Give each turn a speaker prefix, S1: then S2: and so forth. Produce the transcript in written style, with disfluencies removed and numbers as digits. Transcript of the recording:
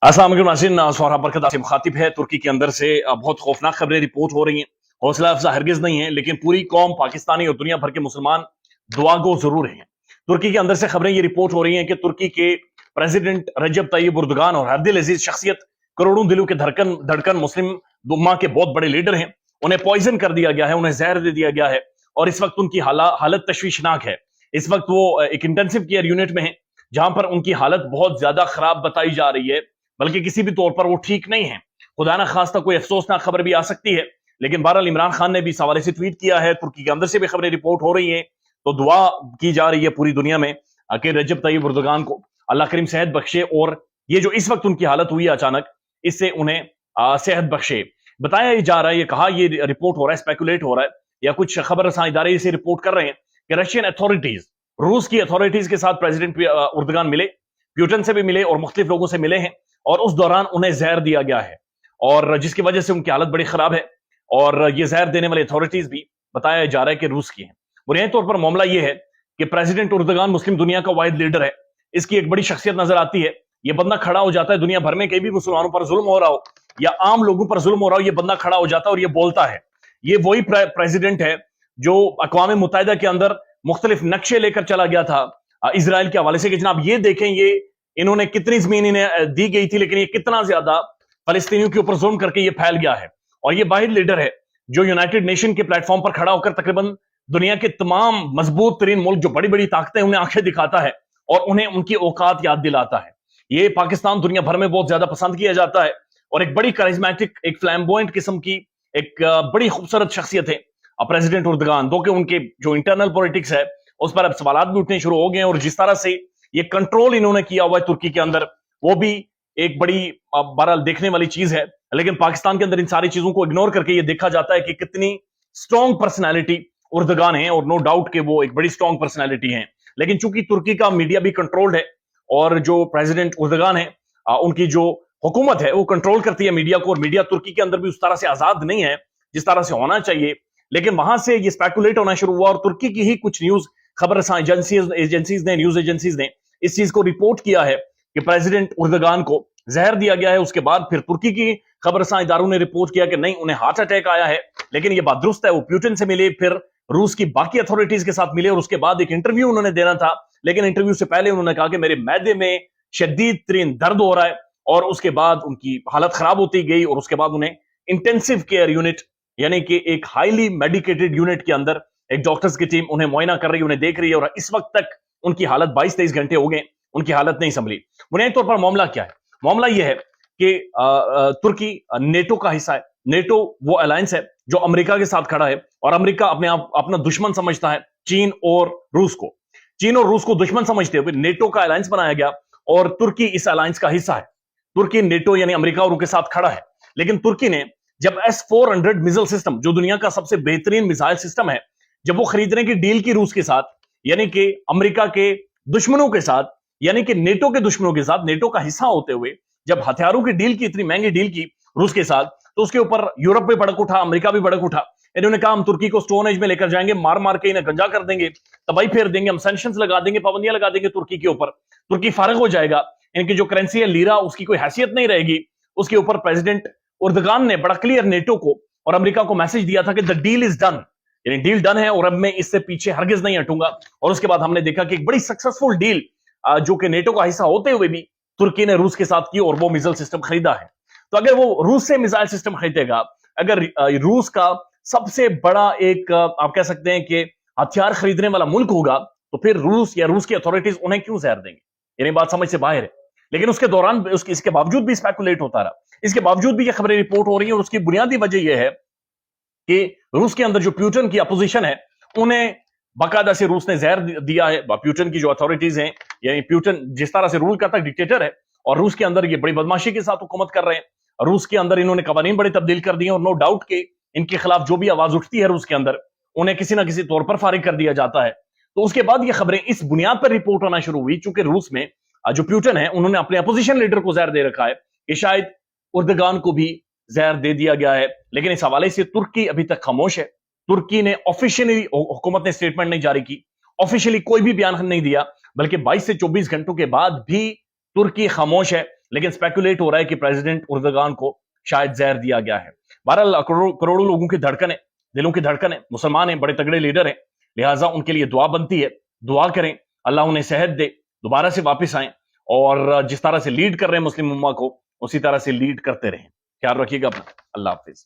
S1: अस्सलाम वालेकुम नाज़रीन, सोहराब बरकत आपसे मुखातिब है। तुर्की के अंदर से बहुत खौफनाक खबरें रिपोर्ट हो रही हैं। हौसला अफजा हरगिज नहीं है, लेकिन पूरी कौम पाकिस्तानी और दुनिया भर के मुसलमान दुआगो जरूर हैं। तुर्की के अंदर से खबरें ये रिपोर्ट हो रही हैं कि तुर्की के प्रेसिडेंट रजब तैयब उर्दगान और हरदिल अजीज शख्सियत, करोड़ों दिलों के धड़कन धड़कन मुस्लिम दुम्मा के बहुत बड़े लीडर हैं। उन्हें पॉइजन कर दिया गया है, उन्हें जहर दे दिया गया है और इस वक्त उनकी हालत तशवीशनाक है। इस वक्त वो एक इंटेंसिव केयर यूनिट में है, जहां पर उनकी हालत बहुत ज्यादा खराब बताई जा रही है, बल्कि किसी भी तौर पर वो ठीक नहीं है। खुदा ना खास्ता कोई अफसोसनाक खबर भी आ सकती है। लेकिन बहरहाल इमरान खान ने भी इस हवाले से ट्वीट किया है। तुर्की के अंदर से भी खबरें रिपोर्ट हो रही हैं, तो दुआ की जा रही है पूरी दुनिया में कि रजब तैयब उर्दगान को अल्लाह करीम सेहत बख्शे और ये जो इस वक्त उनकी हालत हुई है अचानक, इससे उन्हें सेहत बख्शे। बताया जा रहा है, ये कहा, ये रिपोर्ट हो रहा है, स्पेकुलेट हो रहा है, या कुछ खबर रसां इदारे इसे रिपोर्ट कर रहे हैं कि रशियन अथॉरिटीज, रूस की अथॉरिटीज के साथ प्रेसिडेंट उर्दगान मिले, प्यूटन से भी मिले और मुख्तलिफ लोगों से मिले हैं, और उस दौरान उन्हें जहर दिया गया है, और जिसकी वजह से उनकी हालत बड़ी खराब है। और ये जहर देने वाले अथॉरिटीज भी बताया जा रहा है कि रूस की है। बुनियादी तौर पर मामला यह है कि प्रेसिडेंट उर्दगान मुस्लिम दुनिया का वाहिद लीडर है। इसकी एक बड़ी शख्सियत नजर आती है। यह बंदा खड़ा हो जाता है दुनिया भर में, कहीं भी मुसलमानों पर जुल्म हो रहा हो या आम लोगों पर जुल्म हो रहा हो, यह बंदा खड़ा हो जाता है और यह बोलता है। ये वही प्रेसिडेंट है जो अक़वाम मुत्तहिदा के अंदर मुख्तलिफ नक्शे लेकर चला गया था इसराइल के हवाले से कि जनाब ये देखें, ये इन्होंने कितनी जमीन इन्हें दी गई थी, लेकिन ये कितना ज्यादा फलस्तीनियों के ऊपर जुल्म करके ये फैल गया है। और ये वाहिद लीडर है जो यूनाइटेड नेशन के प्लेटफॉर्म पर खड़ा होकर तकरीबन दुनिया के तमाम मजबूत तरीन मुल्क, जो बड़ी बड़ी ताकतें, उन्हें आंखें दिखाता है और उन्हें उनकी औकात याद दिलाता है। ये पाकिस्तान दुनिया भर में बहुत ज्यादा पसंद किया जाता है और एक बड़ी करिश्मेटिक, एक फ्लैम्बॉयंट किस्म की एक बड़ी खूबसूरत शख्सियत है प्रेसिडेंट उर्दगान। दो कि उनके जो इंटरनल पॉलिटिक्स है उस पर अब सवाल भी उठने शुरू हो गए हैं, और जिस तरह से ये कंट्रोल इन्होंने किया हुआ है तुर्की के अंदर, वो भी एक बड़ी बहरहाल देखने वाली चीज है। लेकिन पाकिस्तान के अंदर इन सारी चीजों को इग्नोर करके ये देखा जाता है कि कितनी स्ट्रॉन्ग पर्सनैलिटी उर्दगान है, और नो डाउट कि वो एक बड़ी स्ट्रॉन्ग पर्सनैलिटी है। लेकिन चूंकि तुर्की का मीडिया भी कंट्रोल्ड है और जो प्रेसिडेंट उर्दगान है उनकी जो हुकूमत है वो कंट्रोल करती है मीडिया को, और मीडिया तुर्की के अंदर भी उस तरह से आजाद नहीं है जिस तरह से होना चाहिए। लेकिन वहां से ये स्पेकुलेट होना शुरू हुआ और तुर्की की ही कुछ न्यूज खबर एजेंसीज ने, न्यूज एजेंसीज ने इस चीज को रिपोर्ट किया है कि प्रेसिडेंट उर्दगान को जहर दिया गया है। उसके बाद फिर तुर्की की खबरसां इदारों ने रिपोर्ट किया कि नहीं, उन्हें हार्ट अटैक आया है। लेकिन यह बात दुरुस्त है, वो प्यूटन से मिले, फिर रूस की बाकी अथॉरिटीज के साथ मिले, और उसके बाद एक इंटरव्यू उन्होंने देना था। लेकिन इंटरव्यू से पहले उन्होंने कहा कि मेरे मैदे में शदीद तरीन दर्द हो रहा है, और उसके बाद उनकी हालत खराब होती गई, और उसके बाद उन्हें इंटेंसिव केयर यूनिट, यानी कि एक हाईली मेडिकेटेड यूनिट के अंदर एक डॉक्टर्स की टीम उन्हें मुआयना कर रही है, उन्हें देख रही है, और इस वक्त तक उनकी हालत 22-23 घंटे हो गए, उनकी हालत नहीं संभली। बुनियादी तौर पर मामला क्या है? मामला यह है कि तुर्की नेटो का हिस्सा है। नेटो वो अलायंस है जो अमेरिका के साथ खड़ा है, और अमेरिका अपने आप अपना दुश्मन समझता है चीन और रूस को। चीन और रूस को दुश्मन समझते हुए नेटो का अलायंस बनाया गया, और तुर्की इस अलायंस का हिस्सा है। तुर्की नेटो यानी अमेरिका और उनके साथ खड़ा है। लेकिन तुर्की ने जब S-400 मिसाइल सिस्टम, जो दुनिया का सबसे बेहतरीन मिसाइल सिस्टम है, जब वो खरीदने की डील की रूस के साथ, यानी कि अमेरिका के दुश्मनों के साथ, यानी कि नेटो के दुश्मनों के साथ, नेटो का हिस्सा होते हुए जब हथियारों की डील की, इतनी महंगी डील की रूस के साथ, तो उसके ऊपर यूरोप भी भड़क उठा, अमेरिका भी भड़क उठा। इन्होंने कहा हम तुर्की को स्टोन एज में लेकर जाएंगे, मार मार के इन्हें गंजा कर देंगे, तबाही फेर देंगे, हम सैंक्शंस लगा देंगे, पाबंदियां लगा देंगे तुर्की के ऊपर, तुर्की फारग हो जाएगा, इनकी जो करेंसी है लीरा, उसकी कोई हैसियत नहीं रहेगी। उसके ऊपर प्रेसिडेंट उर्दगान ने बड़ा क्लियर नेटो को और अमेरिका को मैसेज दिया था कि द डील इज डन, यानी डील डन है और अब मैं इससे पीछे हरगिज नहीं हटूंगा। और उसके बाद हमने देखा कि एक बड़ी सक्सेसफुल डील जो कि नेटो का हिस्सा होते हुए भी तुर्की ने रूस के साथ की, और वो मिसाइल सिस्टम खरीदा है। तो अगर वो रूस से मिसाइल सिस्टम खरीदेगा, अगर रूस का सबसे बड़ा एक आप कह सकते हैं कि हथियार खरीदने वाला मुल्क होगा, तो फिर रूस या रूस की अथॉरिटीज उन्हें क्यों जहर देंगे? यानी बात समझ से बाहर है। लेकिन उसके दौरान इसके बावजूद भी स्पेकुलेट होता रहा, इसके बावजूद भी ये खबरें रिपोर्ट हो रही हैं, और उसकी बुनियादी वजह यह है कि रूस के अंदर जो प्यूटन की अपोजिशन है, उन्हें बाकायदा से रूस ने जहर दिया है। प्यूटन की जो अथॉरिटीज हैं, यानी प्यूटन जिस तरह से रूल करता है, डिक्टेटर है, और रूस के अंदर ये बड़ी बदमाशी के साथ हुकूमत कर रहे हैं। रूस के अंदर इन्होंने कवानीन बड़े तब्दील कर दिए, और नो डाउट के इनके खिलाफ जो भी आवाज उठती है रूस के अंदर, उन्हें किसी ना किसी तौर पर फारिग कर दिया जाता है। तो उसके बाद ये खबरें इस बुनियाद पर रिपोर्ट होना शुरू हुई, चूंकि रूस में जो प्यूटन है, उन्होंने अपने अपोजिशन लीडर को जहर दे रखा है कि शायद उर्दगान को भी जहर दे दिया गया है। लेकिन इस हवाले से तुर्की अभी तक खामोश है। तुर्की ने ऑफिशियली, हुकूमत ने स्टेटमेंट नहीं जारी की, ऑफिशियली कोई भी बयान नहीं दिया, बल्कि 22 से 24 घंटों के बाद भी तुर्की खामोश है। لیکن اسپیکولیٹ ہو رہا ہے کہ پریزیڈنٹ اردگان کو شاید زہر دیا گیا ہے. بہرحال کروڑوں لوگوں کی دھڑکن ہے, دلوں کی دھڑکن ہے, مسلمان ہیں, بڑے تگڑے لیڈر ہیں, لہٰذا ان کے لیے دعا بنتی ہے. دعا کریں اللہ انہیں صحت دے, دوبارہ سے واپس آئیں, اور جس طرح سے لیڈ کر رہے ہیں مسلم امہ کو اسی طرح سے لیڈ کرتے رہیں. خیال رکھیے گا اپنا. اللہ حافظ.